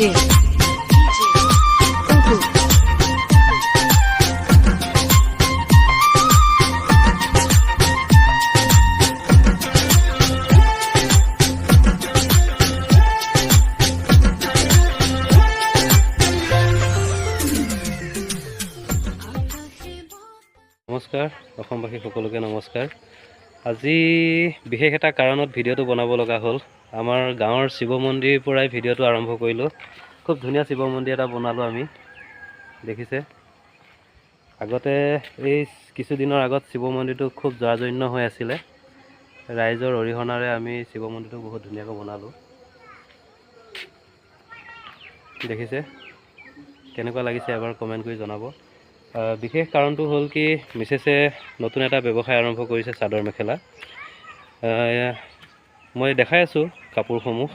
নমস্কাৰ অসমবাসী সকলোকে নমস্কাৰ। আজি বিশেষ এটা কাৰণত ভিডিঅ'টো বনাব লগা হ'ল। আমাৰ গাঁৱৰ শিৱ মন্দিৰৰ পৰাই ভিডিঅ'টো আৰম্ভ কৰিলোঁ। খুব ধুনীয়া শিৱ মন্দিৰ এটা বনালোঁ আমি, দেখিছে। আগতে এই কিছুদিনৰ আগত শিৱ মন্দিৰটো খুব জৰাজীৰ্ণ হৈ আছিলে। ৰাইজৰ অৰিহণাৰে আমি শিৱ মন্দিৰটো বহুত ধুনীয়াকৈ বনালোঁ, দেখিছে। কেনেকুৱা লাগিছে এবাৰ কমেণ্ট কৰি জনাব। বিশেষ কাৰণটো হ'ল কি, মিছেছে নতুন এটা ব্যৱসায় আৰম্ভ কৰিছে, চাদৰ মেখেলা। মই দেখাই আছোঁ কাপোৰসমূহ।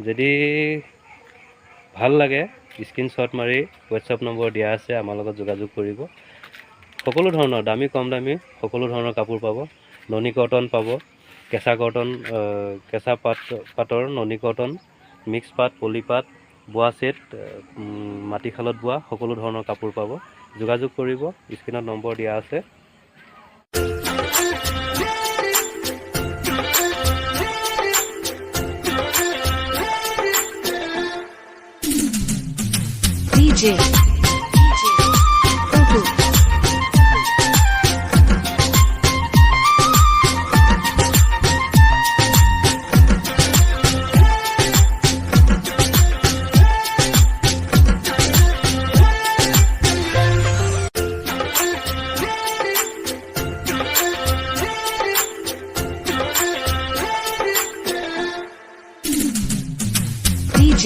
যদি ভাল লাগে স্ক্ৰীনশ্বট মাৰি হোৱাটছআপ নম্বৰ দিয়া আছে, আমাৰ লগত যোগাযোগ কৰিব। সকলো ধৰণৰ দামী কম দামী সকলো ধৰণৰ কাপোৰ পাব। ননী কটন পাব, কেঁচা কটন, কেঁচা পাতৰ ননী কটন, মিক্স পাট, পলি পাট, বোৱা ছেট, মাটিশালত বোৱা সকলো ধৰণৰ কাপোৰ পাব। যোগাযোগ কৰিব, স্ক্ৰীনত নম্বৰ দিয়া আছে। DJ